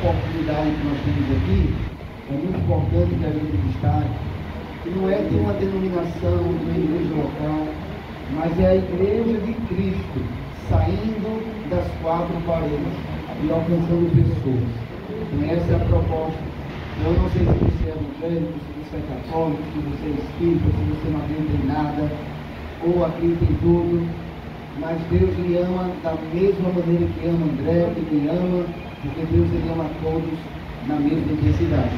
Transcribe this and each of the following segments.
oportunidade que nós temos aqui, é muito importante que a gente destaque, que não é de uma denominação, de uma igreja local, mas é a igreja de Cristo, saindo das quatro paredes e alcançando pessoas. E essa é a proposta. Eu não sei se você é evangélico, se você é católico, se você é espírita, se você não acredita em nada, ou acredita em tudo, mas Deus lhe ama da mesma maneira que ama André, que me ama, porque Deus ele ama a todos na mesma intensidade.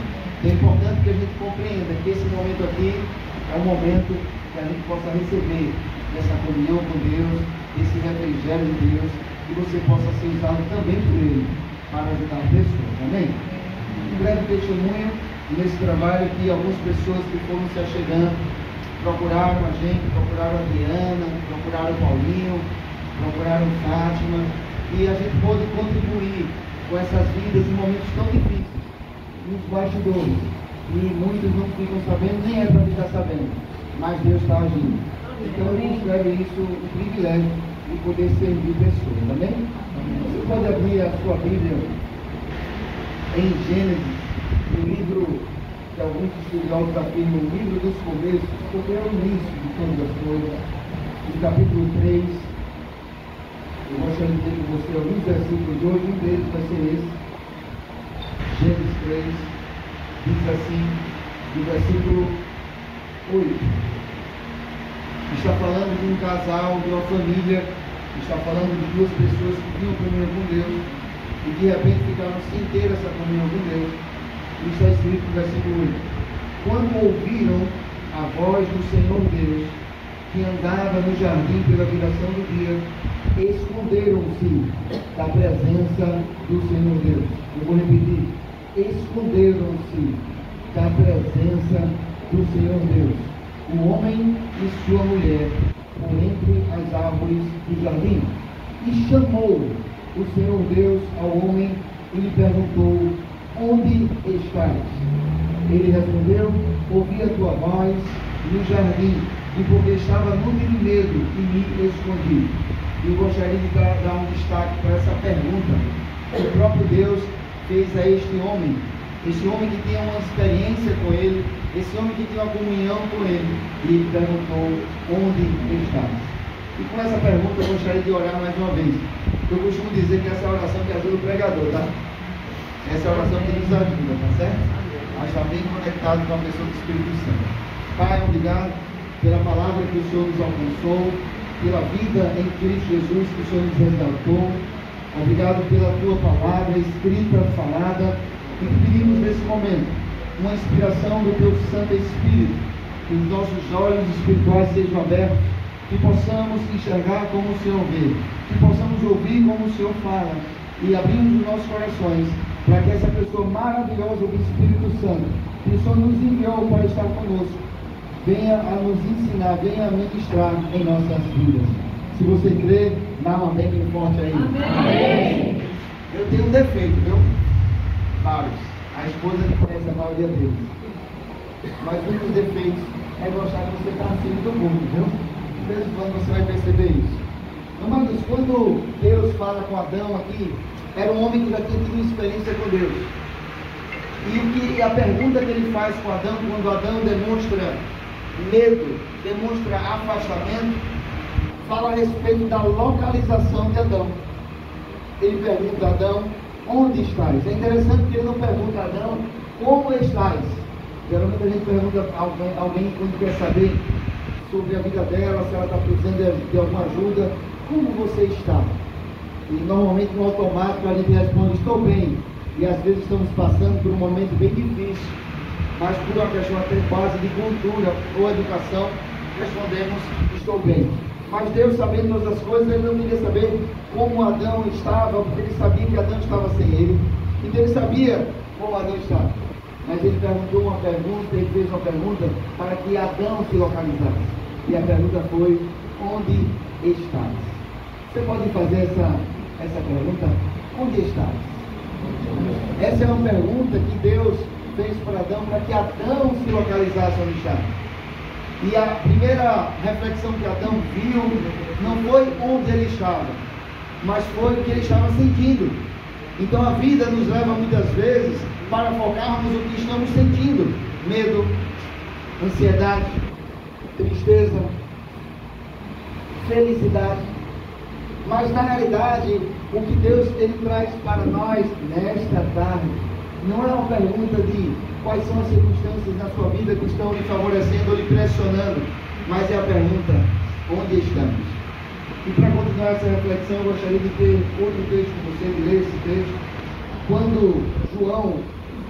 É importante que a gente compreenda que esse momento aqui é um momento que a gente possa receber essa comunhão com Deus, esse refrigério de Deus, e você possa ser usado também por Ele para ajudar pessoas, amém? Um breve testemunho nesse trabalho que algumas pessoas que foram se achegando procuraram a gente, procuraram a Diana, procuraram o Paulinho, procuraram Fátima, e a gente pôde contribuir com essas vidas em momentos tão difíceis, nos bastidores, e muitos não ficam sabendo, nem é para ficar sabendo, mas Deus está agindo. Então eu considero isso um privilégio de poder servir pessoas, amém? Você pode abrir a sua Bíblia em Gênesis, no livro que alguns estudiosos afirmam, o livro dos começos, porque é o início de todas as coisas, no capítulo 3, eu gostaria de ler com você alguns versículos de hoje, um deles vai ser esse, Gênesis 3, diz assim, no versículo 8, está falando de um casal, de uma família, está falando de duas pessoas que tinham comunhão com Deus, e de repente ficaram sem ter essa comunhão com Deus. E está escrito no versículo 8: quando ouviram a voz do Senhor Deus, que andava no jardim pela viração do dia, esconderam-se da presença do Senhor Deus. Eu vou repetir: esconderam-se da presença do Senhor Deus, o homem e sua mulher, por entre as árvores do jardim. E chamou o Senhor Deus ao homem e lhe perguntou: onde estás? Ele respondeu: ouvi a tua voz no jardim, e porque estava nu de medo e me escondi. Eu gostaria de dar um destaque para essa pergunta que o próprio Deus fez a este homem, esse homem que tinha uma experiência com ele, esse homem que tinha uma comunhão com ele, e ele perguntou: onde estás? E com essa pergunta eu gostaria de orar mais uma vez. Eu costumo dizer que essa é a oração que ajuda o pregador, tá? Essa é a oração que nos ajuda, tá certo? A estar bem conectado com a pessoa do Espírito Santo. Pai, obrigado pela palavra que o Senhor nos alcançou, pela vida em Cristo Jesus que o Senhor nos resgatou. Obrigado pela tua palavra escrita, falada, e que pedimos nesse momento uma inspiração do teu Santo Espírito, que os nossos olhos espirituais sejam abertos, que possamos enxergar como o Senhor vê, que possamos ouvir como o Senhor fala, e abrimos os nossos corações para que essa pessoa maravilhosa do Espírito Santo, que o Senhor nos enviou para estar conosco, venha a nos ensinar, venha a ministrar em nossas vidas. Se você crê, dá um amém bem forte aí. Amém. Eu tenho um defeito, viu? Vários. A esposa que conhece a maioria deles. Mas um dos defeitos é gostar que você está acima do mundo, viu? De vez em quando você vai perceber isso. Amados, quando Deus fala com Adão aqui, era um homem que já tinha tido experiência com Deus. E a pergunta que ele faz com Adão, quando Adão demonstra medo, demonstra afastamento, fala a respeito da localização de Adão. Ele pergunta a Adão: onde estás? É interessante que ele não pergunta a Adão: como estás? Geralmente a gente pergunta a alguém quando quer saber sobre a vida dela, se ela está precisando de alguma ajuda: como você está? E normalmente no automático a gente responde: estou bem. E às vezes estamos passando por um momento bem difícil, mas por uma questão até base de cultura ou educação, respondemos: estou bem. Mas Deus, sabendo todas as coisas, ele não queria saber como Adão estava, porque ele sabia que Adão estava sem ele. Então ele sabia como Adão estava. Mas ele perguntou uma pergunta, ele fez uma pergunta para que Adão se localizasse. E a pergunta foi: onde estás? Você pode fazer essa pergunta: onde estás? Essa é uma pergunta que Deus fez para Adão, para que Adão se localizasse onde está. E a primeira reflexão que Adão viu não foi onde ele estava, mas foi o que ele estava sentindo. Então a vida nos leva muitas vezes para focarmos o que estamos sentindo: medo, ansiedade, tristeza, felicidade. Mas na realidade, o que Deus ele traz para nós nesta tarde não é uma pergunta de quais são as circunstâncias na sua vida que estão lhe favorecendo ou lhe pressionando, mas é a pergunta: onde estamos? E para continuar essa reflexão, eu gostaria de ter outro texto com você, de ler esse texto. Quando João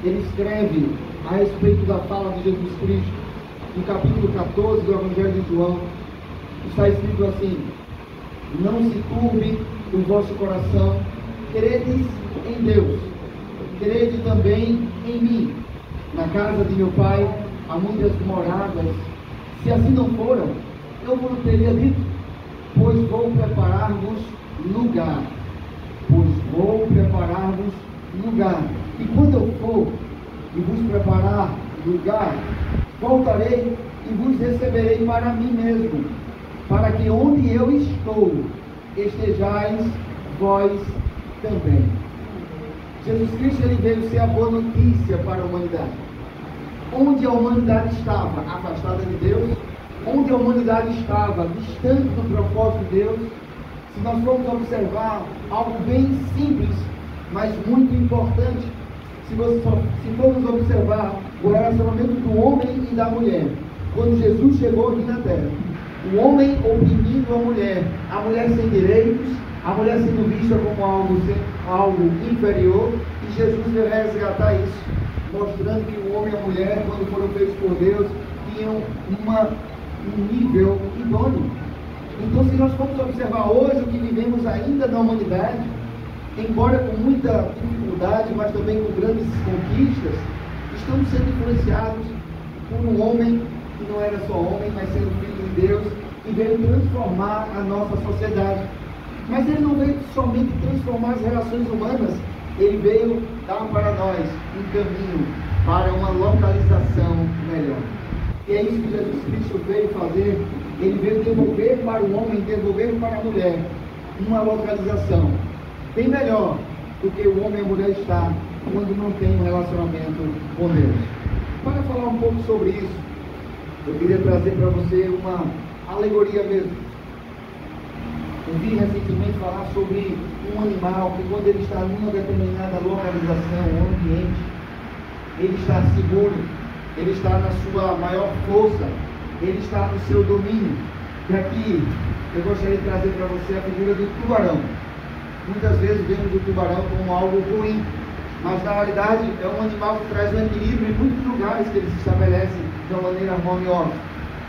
ele escreve a respeito da fala de Jesus Cristo, no capítulo 14 do Evangelho de João, está escrito assim: não se turbe o vosso coração, credes em Deus, crede também em mim. Na casa de meu Pai há muitas moradas. Se assim não foram, eu vos teria dito, pois vou preparar-vos lugar. Pois vou preparar-vos lugar. E quando eu for e vos preparar lugar, voltarei e vos receberei para mim mesmo, para que onde eu estou, estejais vós também. Jesus Cristo ele veio ser a boa notícia para a humanidade. Onde a humanidade estava afastada de Deus, onde a humanidade estava distante do propósito de Deus, se nós formos observar algo bem simples, mas muito importante, se formos observar o relacionamento do homem e da mulher, quando Jesus chegou aqui na terra, o homem oprimindo a mulher sem direitos, a mulher sendo vista como algo inferior, e Jesus veio resgatar isso, mostrando que o homem e a mulher, quando foram feitos por Deus, tinham um nível idôneo. Então, se nós formos observar hoje o que vivemos ainda na humanidade, embora com muita dificuldade, mas também com grandes conquistas, estamos sendo influenciados por um homem que não era só homem, mas sendo filho de Deus, e veio transformar a nossa sociedade. Mas ele não veio somente transformar as relações humanas, ele veio dar para nós um caminho para uma localização melhor. E é isso que Jesus Cristo veio fazer. Ele veio devolver para o homem, devolver para a mulher uma localização bem melhor do que o homem e a mulher está quando não tem um relacionamento com Deus. Para falar um pouco sobre isso, eu queria trazer para você uma alegoria mesmo. Eu vi recentemente falar sobre um animal que, quando ele está numa determinada localização ou ambiente, ele está seguro, ele está na sua maior força, ele está no seu domínio. E aqui eu gostaria de trazer para você a figura do tubarão. Muitas vezes vemos o tubarão como algo ruim, mas na realidade é um animal que traz um equilíbrio em muitos lugares que ele se estabelece de uma maneira harmoniosa.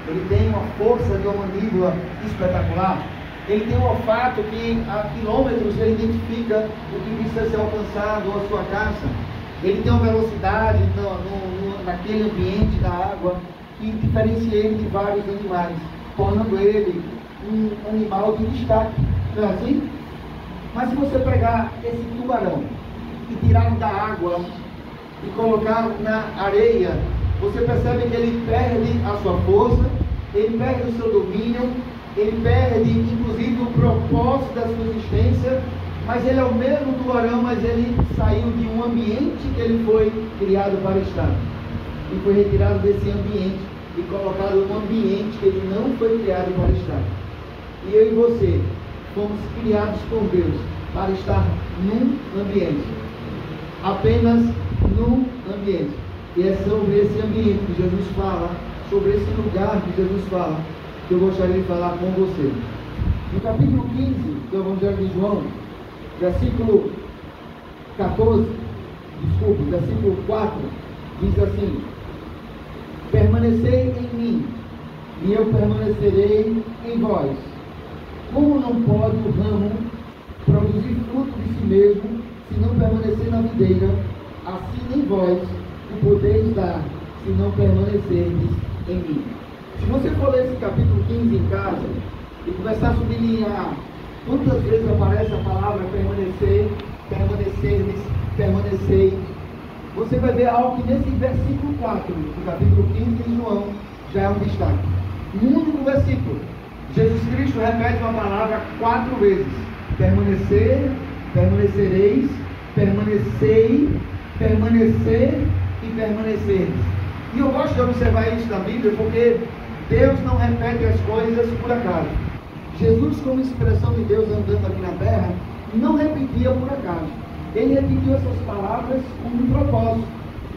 Ele tem uma força de uma mandíbula espetacular. Ele tem um olfato que a quilômetros ele identifica o que precisa ser alcançado ou a sua caça. Ele tem uma velocidade naquele ambiente da água que diferencia ele de vários animais, tornando ele um animal de destaque. Não é assim? Mas se você pegar esse tubarão e tirar da água e colocar na areia, você percebe que ele perde a sua força, ele perde o seu domínio, ele perde inclusive o propósito da sua existência. Mas ele é o mesmo tubarão, mas ele saiu de um ambiente que ele foi criado para estar, e foi retirado desse ambiente e colocado num ambiente que ele não foi criado para estar. E eu e você fomos criados por Deus para estar num ambiente, apenas num ambiente. E é sobre esse ambiente que Jesus fala, sobre esse lugar que Jesus fala, que eu gostaria de falar com você. No capítulo 15 do Evangelho de João, versículo 4, diz assim: permanecei em mim, e eu permanecerei em vós. Como não pode o ramo produzir fruto de si mesmo, se não permanecer na videira, assim nem vós o podeis dar, se não permanecerdes em mim. Se você for ler esse capítulo 15 em casa, e começar a sublinhar quantas vezes aparece a palavra permanecer, permanecerdes, permanecei, você vai ver algo que nesse versículo 4 do capítulo 15 de João já é um destaque. No único versículo, Jesus Cristo repete uma palavra 4 vezes: permanecer, permanecereis, permanecei, permanecer e permanecer. E eu gosto de observar isso na Bíblia, porque Deus não repete as coisas por acaso. Jesus, como expressão de Deus andando aqui na terra, não repetia por acaso. Ele repetiu essas palavras com um propósito.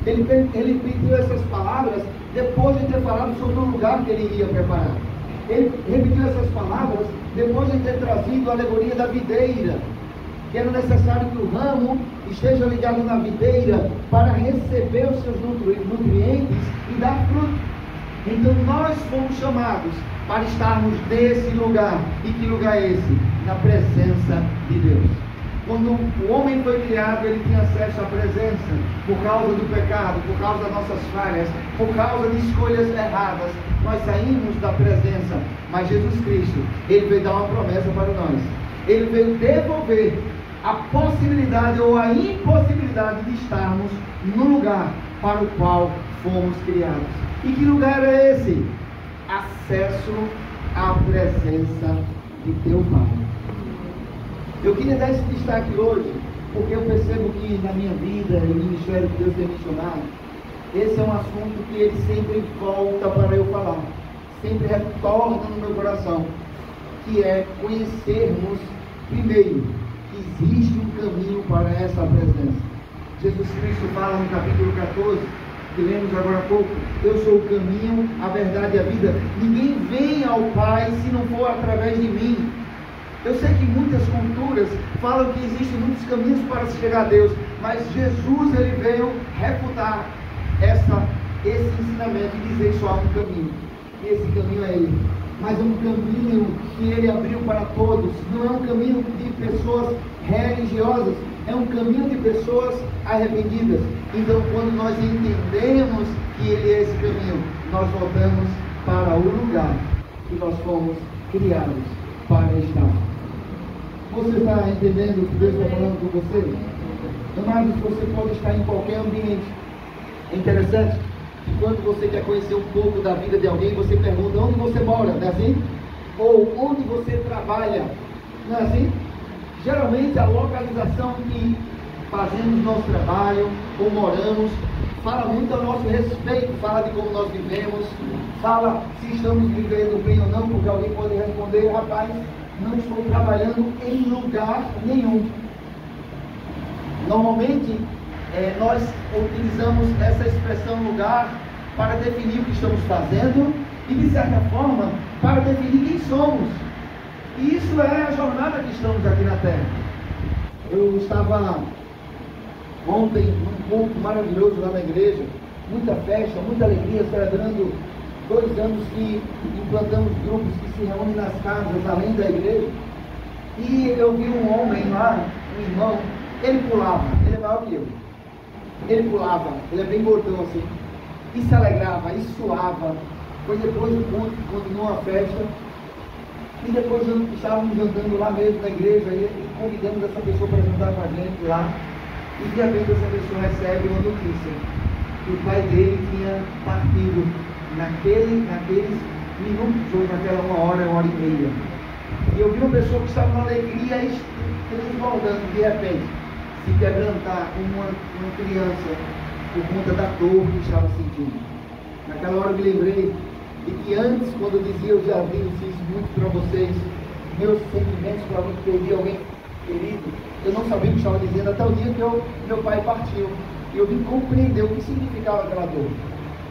Ele repetiu essas palavras depois de ter falado sobre o lugar que ele iria preparar. Ele repetiu essas palavras depois de ter trazido a alegoria da videira, que era necessário que o ramo esteja ligado na videira para receber os seus nutrientes e dar fruto. Então nós fomos chamados para estarmos nesse lugar. E que lugar é esse? Na presença de Deus. Quando o homem foi criado, ele tinha acesso à presença, por causa do pecado, por causa das nossas falhas, por causa de escolhas erradas. Nós saímos da presença, mas Jesus Cristo, ele veio dar uma promessa para nós. Ele veio devolver a possibilidade ou a impossibilidade de estarmos no lugar para o qual fomos criados. E que lugar é esse? Acesso à presença de teu Pai. Eu queria dar esse destaque hoje, porque eu percebo que na minha vida e no ministério que Deus tem mencionado, esse é um assunto que ele sempre volta para eu falar, sempre retorna no meu coração, que é conhecermos primeiro que existe um caminho para essa presença. Jesus Cristo fala no capítulo 14, que lemos agora há pouco: eu sou o caminho, a verdade e a vida. Ninguém vem ao Pai se não for através de mim. Eu sei que muitas culturas falam que existem muitos caminhos para se chegar a Deus, mas Jesus, ele veio refutar esse ensinamento e dizer só há um caminho, e esse caminho é Ele. Mas é um caminho que Ele abriu para todos. Não é um caminho de pessoas religiosas, é um caminho de pessoas arrependidas. Então, quando nós entendemos que Ele é esse caminho, nós voltamos para o lugar que nós fomos criados para estar. Você está entendendo o que Deus está falando com você? Amados, você pode estar em qualquer ambiente. É interessante que quando você quer conhecer um pouco da vida de alguém, você pergunta onde você mora, não é assim? Ou onde você trabalha, não é assim? Geralmente a localização que fazemos nosso trabalho ou moramos fala muito a nosso respeito, fala de como nós vivemos, fala se estamos vivendo bem ou não, porque alguém pode responder: rapaz, não estou trabalhando em lugar nenhum. Normalmente nós utilizamos essa expressão lugar para definir o que estamos fazendo e, de certa forma, para definir quem somos. E isso é a jornada que estamos aqui na Terra. Eu estava ontem num culto maravilhoso lá na igreja, muita festa, muita alegria, celebrando 2 anos que implantamos grupos que se reúnem nas casas além da igreja. E eu vi um homem lá, um irmão, ele pulava, ele é maior que eu. Ele pulava, ele é bem gordão assim, e se alegrava, e suava. Foi depois do culto que continuou a festa, e depois estávamos jantando lá mesmo na igreja, e convidamos essa pessoa para jantar com a gente lá, e de repente essa pessoa recebe uma notícia, que o pai dele tinha partido naqueles minutos, ou naquela 1 hora e meia. E eu vi uma pessoa que estava numa alegria transbordando, de repente se quebrantar como uma criança por conta da dor que estava sentindo. Naquela hora eu me lembrei de que antes, quando eu dizia: eu já disse isso muito para vocês, meus sentimentos para alguém que perdi alguém querido, eu não sabia o que estava dizendo até o dia que meu pai partiu. E eu vim compreender o que significava aquela dor.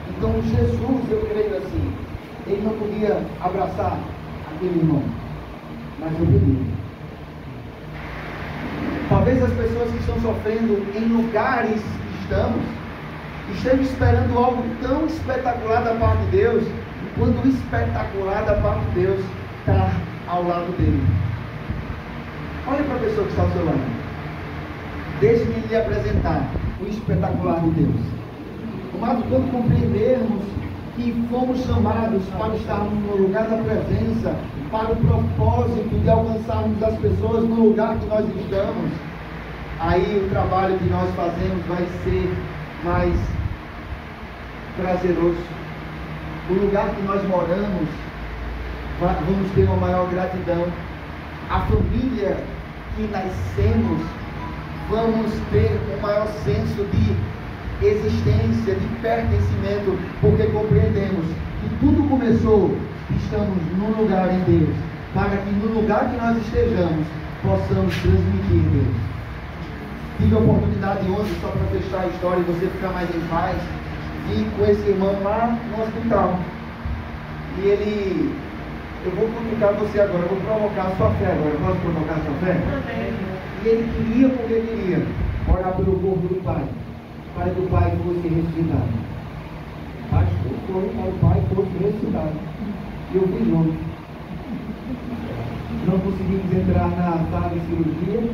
Então Jesus, eu creio assim, ele não podia abraçar aquele irmão, mas eu podia. Talvez as pessoas que estão sofrendo em lugares que estejam esperando algo tão espetacular da parte de Deus, quando o espetacular da parte de Deus está ao lado dele. Olha para a pessoa que está ao seu lado. Deixe-me lhe apresentar o espetacular de Deus. Mas quando compreendermos que fomos chamados para estarmos no lugar da presença, para o propósito de alcançarmos as pessoas no lugar que nós estamos, aí o trabalho que nós fazemos vai ser mais prazeroso. O lugar que nós moramos, vamos ter uma maior gratidão. A família que nascemos vamos ter um maior senso de existência, de pertencimento, porque compreendemos que tudo começou, estamos num lugar em Deus, para que no lugar que nós estejamos, possamos transmitir Deus. Tive a oportunidade ontem, só para fechar a história e você ficar mais em paz, de ir com esse irmão lá no hospital. E ele, eu vou complicar você agora, eu vou provocar a sua fé agora. Posso provocar a sua fé? E ele queria, porque queria, orar pelo corpo do Pai, para que o Pai fosse ressuscitado. Pastor, foi para o Pai fosse ressuscitado. E eu fui junto. Não conseguimos entrar na sala de cirurgia,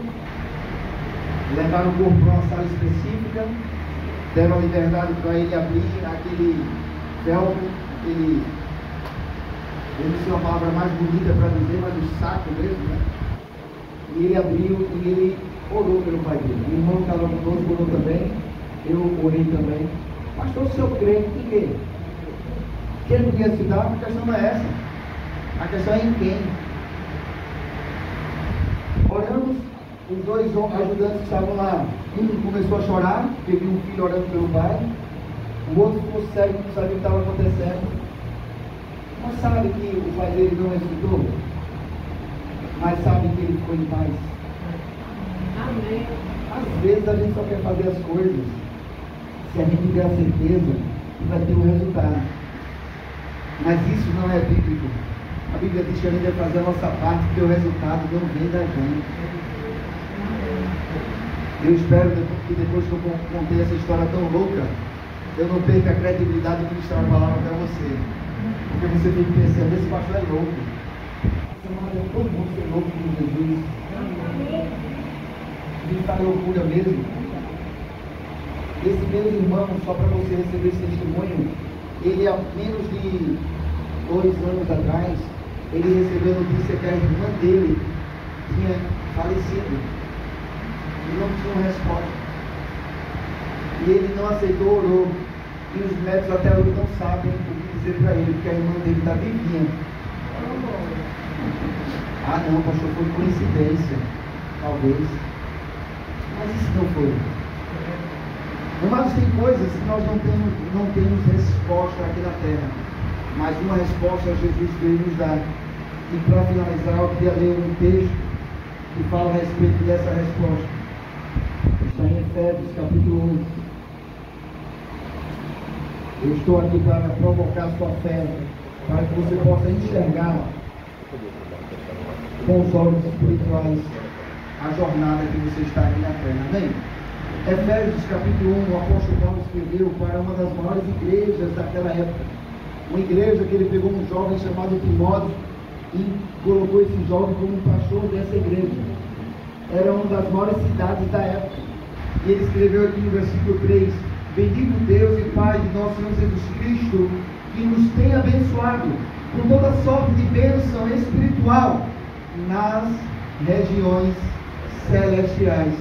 levaram o corpo para uma sala específica, deram a liberdade para ele abrir aquele véu, ele não sei a palavra mais bonita para dizer, mas o saco mesmo, né? E ele abriu e ele orou pelo pai dele. O irmão que estava conosco orou também, eu orei também. Pastor, se eu creio, em quê? Quem podia se dar? A questão não é essa. A questão é em quem. Oramos, os dois ajudantes que estavam lá, um começou a chorar, porque viu um filho orando pelo pai, o outro ficou cego, não sabia o que estava acontecendo. Mas sabe que o pai dele não ressuscitou? Mas sabe que ele ficou em paz. Amém. Às vezes a gente só quer fazer as coisas se a gente tiver a certeza que vai ter um resultado. Mas isso não é bíblico. A Bíblia diz que a gente vai fazer a nossa parte, porque o resultado não vem da gente. Eu espero que depois que eu contei essa história tão louca, eu não perca a credibilidade de ministrar a palavra para você. Porque você fica pensando, esse pastor é louco. Essa semana é tão bom ser louco com Jesus. Ele está loucura mesmo. Esse meu irmão, só para você receber esse testemunho, ele há menos de 2 anos atrás, ele recebeu a notícia que a irmã dele tinha falecido. E não tinha uma resposta. E ele não aceitou, orou. E os médicos até hoje não sabem o que dizer para ele, porque a irmã dele está vivinha. Ah não, pastor, foi coincidência. Talvez. Mas isso não foi. Mas tem coisas que nós não temos resposta aqui na terra. Mas uma resposta Jesus veio nos dar. E para finalizar, eu queria ler um texto que fala a respeito dessa resposta. Está em Efésios capítulo 1. Eu estou aqui para provocar sua fé, para que você possa enxergar com os olhos espirituais a jornada que você está aqui na terra. Amém? Efésios capítulo 1, o apóstolo Paulo escreveu para uma das maiores igrejas daquela época. Uma igreja que ele pegou um jovem chamado Timóteo e colocou esse jovem como um pastor dessa igreja. Era uma das maiores cidades da época. E ele escreveu aqui no versículo 3: Bendito Deus e Pai de nosso Senhor Jesus Cristo, que nos tem abençoado com toda sorte de bênção espiritual nas regiões celestiais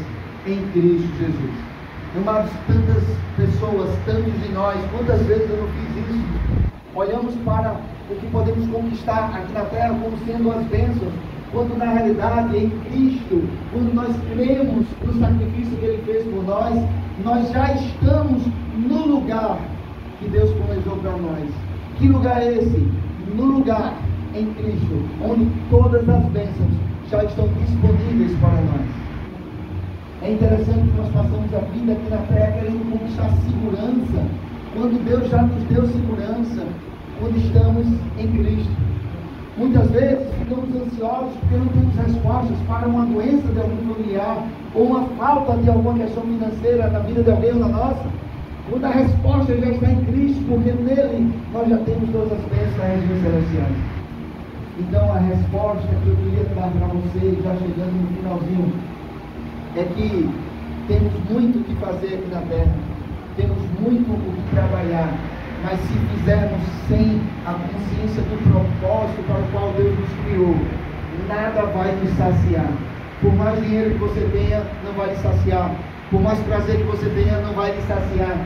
em Cristo Jesus. Amados, tantas pessoas, tantos de nós, quantas vezes eu não fiz isso? Olhamos para o que podemos conquistar aqui na terra como sendo as bênçãos, quando na realidade em Cristo, quando nós cremos no sacrifício que Ele fez por nós já estamos no lugar que Deus planejou para nós. Que lugar é esse? No lugar em Cristo, onde todas as bênçãos já estão disponíveis para nós. É interessante que nós passamos a vida aqui na terra querendo conquistar segurança, quando Deus já nos deu segurança, quando estamos em Cristo. Muitas vezes ficamos ansiosos porque não temos respostas para uma doença de algum familiar ou uma falta de alguma questão financeira na vida de alguém ou na nossa, quando a resposta já está em Cristo, porque nele nós já temos todas as bênçãos das regiões celestiais. Então a resposta que eu queria dar para vocês, já chegando no finalzinho, é que temos muito o que fazer aqui na terra, temos muito o que trabalhar, mas se fizermos sem a consciência do propósito para o qual Deus nos criou, nada vai nos saciar. Por mais dinheiro que você tenha, não vai lhe saciar. Por mais prazer que você tenha, não vai lhe saciar.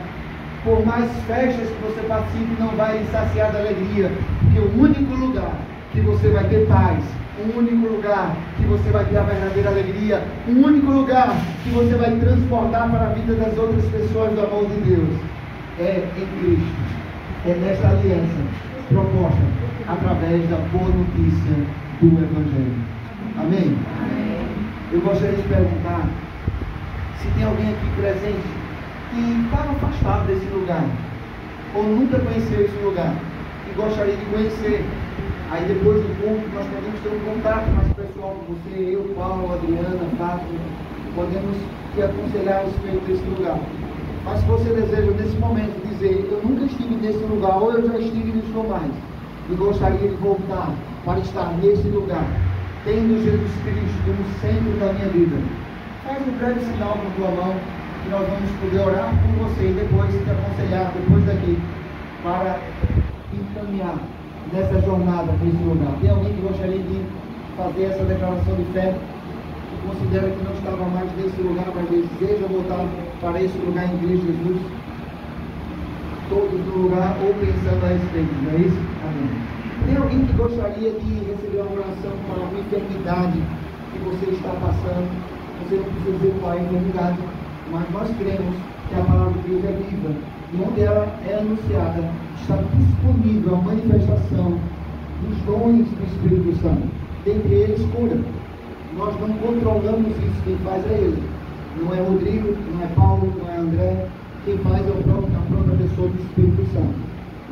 Por mais festas que você participe, não vai lhe saciar da alegria. Porque o único lugar que você vai ter paz, um único lugar que você vai ter a verdadeira alegria, um único lugar que você vai transportar para a vida das outras pessoas do amor de Deus. É em Cristo, é nesta aliança proposta através da boa notícia do Evangelho. Amém? Amém. Eu gostaria de perguntar se tem alguém aqui presente que estava afastado desse lugar, ou nunca conheceu esse lugar, e gostaria de conhecer. Aí depois do culto nós podemos ter um contato mais pessoal com você, eu, Paulo, Adriana, Fábio, podemos te aconselhar a respeito desse lugar. Mas se você deseja nesse momento dizer, eu nunca estive nesse lugar, ou eu já estive e não estou mais, e gostaria de voltar para estar nesse lugar, tendo Jesus Cristo como centro da minha vida, faz um breve sinal com a tua mão, que nós vamos poder orar por você e depois te aconselhar, depois daqui, para encaminhar nessa jornada para esse lugar. Tem alguém que gostaria de fazer essa declaração de fé, que considera que não estava mais nesse lugar, mas deseja voltar para esse lugar em Cristo Jesus? Todos no lugar ou pensando a respeito, não é isso? Amém. Tem alguém que gostaria de receber uma oração para uma enfermidade que você está passando? Você não precisa dizer qual é a enfermidade, mas nós cremos que a palavra de Deus é viva, e onde ela é anunciada, está disponível a manifestação dos dons do Espírito Santo, dentre eles cura. Nós não controlamos isso, quem faz é Ele. Não é Rodrigo, não é Paulo, não é André, quem faz é a própria pessoa do Espírito Santo.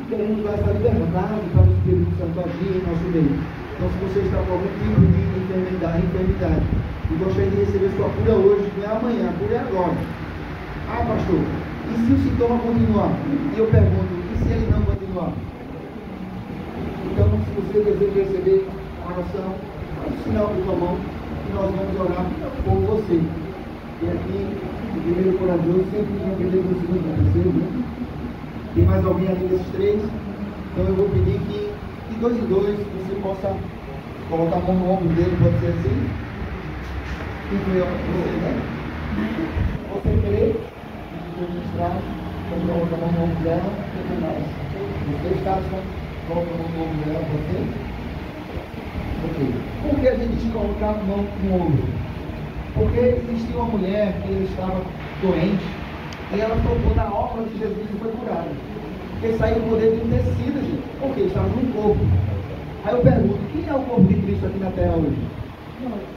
E queremos dar essa liberdade para o Espírito Santo agir em nosso meio. Então, se você está com algum tipo de enfermidade, e gostaria de receber sua cura hoje, não é amanhã, a cura é agora. Ah, pastor, e se o sintoma continuar? E eu pergunto, e se ele não continuar? Então, se você deseja receber a oração, faz o sinal com sua mão, e nós vamos orar por você. E aqui, o primeiro corajoso sempre tem um primeiro, o segundo, o terceiro, né? Tem mais alguém ali desses três? Então eu vou pedir que, de dois em dois, você possa colocar a mão no ombro dele, pode ser assim? Quem foi você, né? Você crê? Registrar, então coloca a mão no ombro dela, e mais. Vocês casos, coloca a mão no ombro dela, você? Ok. Por que a gente diz colocar a mão no ombro? Porque existia uma mulher que estava doente, e ela tocou na obra de Jesus e foi curada. Porque saiu o poder de um tecido, gente. Porque estava num corpo. Aí eu pergunto, quem é o corpo de Cristo aqui na terra hoje?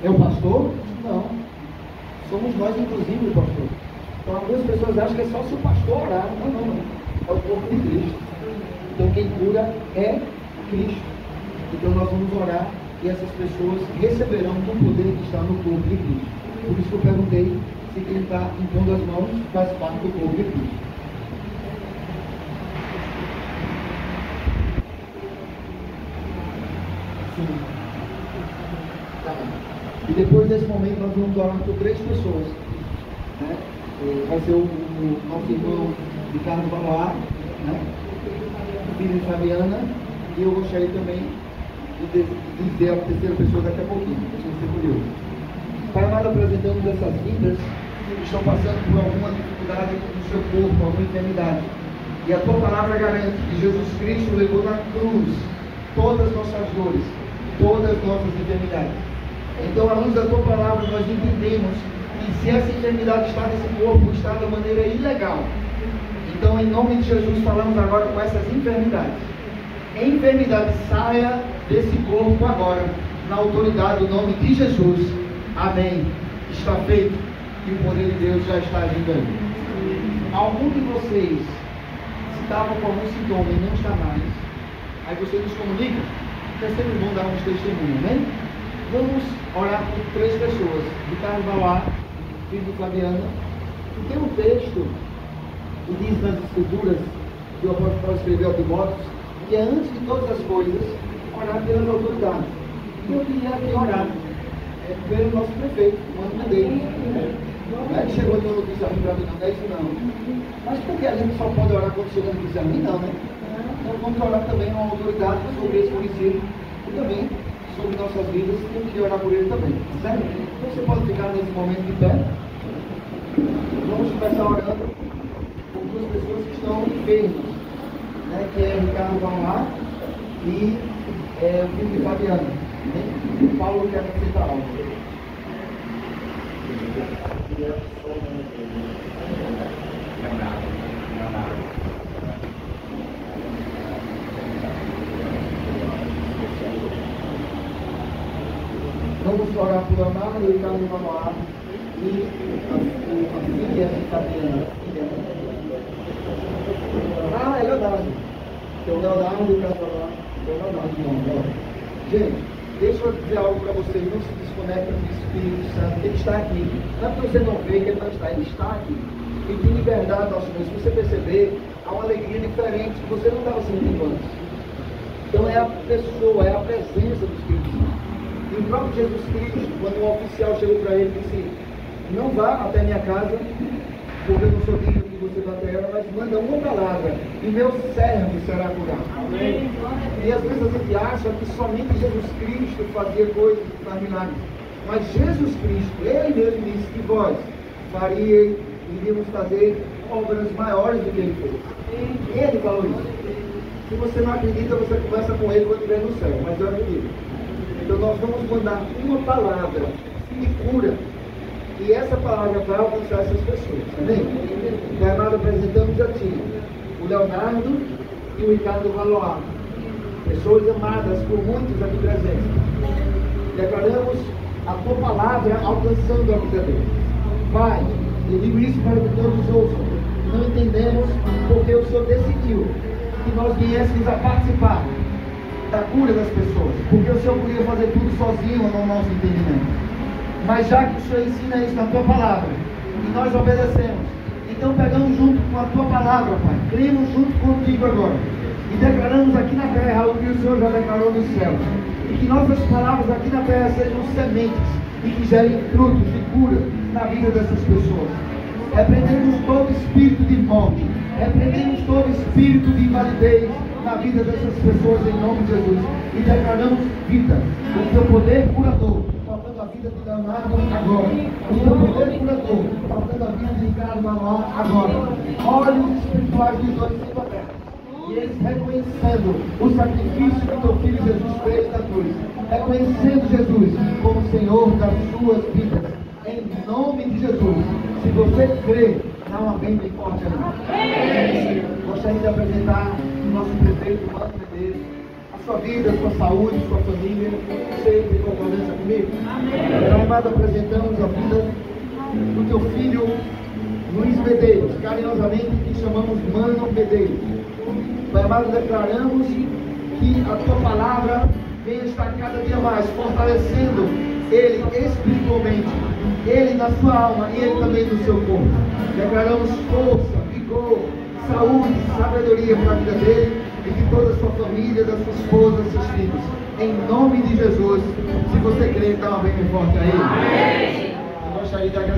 É o pastor? Não. Somos nós, inclusive, o pastor. Então algumas pessoas acham que é só se o pastor orar. Não, não, não. É o corpo de Cristo. Então quem cura é Cristo. Então nós vamos orar e essas pessoas receberão o poder que está no corpo de Cristo. Por isso que eu perguntei se quem está impondo as mãos faz parte do corpo de Cristo. Sim. Tá bom. E depois desse momento nós vamos orar por 3 pessoas. Né? Vai ser o nosso irmão Ricardo Valoar, né? O filho de Fabiana, e eu gostaria também de dizer a terceira pessoa daqui a pouquinho, deixa eu ser curioso. Pai amado, apresentamos essas vidas que estão passando por alguma dificuldade no seu corpo, alguma enfermidade. E a tua palavra garante que Jesus Cristo levou na cruz todas as nossas dores, todas as nossas enfermidades. Então, à luz da tua palavra, nós entendemos que se essa enfermidade está nesse corpo, está da maneira ilegal. Então, em nome de Jesus, falamos agora com essas enfermidades. Enfermidade, saia desse corpo agora, na autoridade do nome de Jesus. Amém. Está feito e o poder de Deus já está agindo aí. Algum de vocês estavam com algum sintoma e não está mais, aí você nos comunica, que é sempre bom dar uns testemunhos, né? Vamos orar por 3 pessoas. Ricardo Valoar, filho de Fabiana. E tem um texto que diz nas Escrituras, que o apóstolo Paulo escreveu ao Timóteo, que é antes de todas as coisas, orar pelas autoridades. E eu queria aqui orar pelo nosso prefeito, o Antônio dele. Não é que chegou de uma notícia ruim para mim, não é isso não. Mas porque a gente só pode orar quando chega notícia ruim, não, né? Então vamos orar também uma autoridade sobre esse município e também sobre nossas vidas, eu queria orar por ele também, certo? Então você pode ficar nesse momento de pé. Vamos começar orando por 2 pessoas que estão enfermas, né? Que é Ricardo Valoar e é o filho de Fabiano. O Paulo quer acrescentar algo. Vamos orar por Leonardo e Ricardo Manoá e a filha de Fabiana. É Leonardo. Tem o Leonardo e o Ricardo Manoá. Gente, deixa eu dizer algo para vocês, não se desconectem do Espírito Santo, ele está aqui. Não é porque você não vê que ele não está, ele está aqui. E de liberdade, nosso Deus, se você perceber, há uma alegria diferente que você não estava sentindo antes. Então é a pessoa, é a presença do Espírito Santo. E o próprio Jesus Cristo, quando o oficial chegou para ele e disse: não vá até minha casa, porque eu não sou digno que você vá até ela, mas manda uma palavra e meu servo será curado. Amém. E às vezes a gente acha que somente Jesus Cristo fazia coisas, faz milagres. Mas Jesus Cristo, ele mesmo disse que vós iríamos fazer obras maiores do que ele fez. Ele falou isso. Se você não acredita, você conversa com ele quando estiver no céu, mas eu acredito. Então nós vamos mandar uma palavra de cura. E essa palavra vai alcançar essas pessoas. Amém? Pai amado, apresentamos a Ti o Leonardo e o Ricardo Valoar. Pessoas amadas por muitos aqui presentes. Declaramos a Tua palavra alcançando a vida deles. Pai, eu digo isso para que todos ouçam. Não entendemos porque o Senhor decidiu que nós viéssemos a participar da cura das pessoas. Porque o Senhor podia fazer tudo sozinho no nosso entendimento. Mas já que o Senhor ensina isso na Tua palavra, e nós obedecemos, então pegamos junto com a Tua palavra, Pai, cremos junto contigo agora, e declaramos aqui na terra o que o Senhor já declarou nos céus, e que nossas palavras aqui na terra sejam sementes, e que gerem frutos de cura na vida dessas pessoas. Repreendemos todo espírito de morte, repreendemos todo espírito de invalidez na vida dessas pessoas em nome de Jesus, e declaramos vida, com o Teu poder curador, tocando a vida de Leonardo agora, com o Teu poder curador, tocando a vida de Ricardo Manoá agora, olhos espirituais dos dois sendo abertos, e eles reconhecendo o sacrifício que o Teu Filho Jesus fez na cruz, reconhecendo Jesus como Senhor das suas vidas, em nome de Jesus. Se você crê, dá uma bem bem forte ali. Gostaria de apresentar o nosso prefeito, Mano Medeiros, a sua vida, a sua saúde, a sua família. Você tem concordância comigo? Amém. Amado, apresentamos a vida do teu filho Luiz Medeiros, carinhosamente que chamamos Mano Medeiros. Pai amado, declaramos que a tua palavra venha estar cada dia mais fortalecendo ele espiritualmente, ele na sua alma e ele também no seu corpo. Declaramos força, vigor, saúde, sabedoria para a vida dele e de toda a sua família, da sua esposa, dos seus filhos. Em nome de Jesus, se você crê, dá uma bem forte aí. Amém. Eu gostaria de agradecer.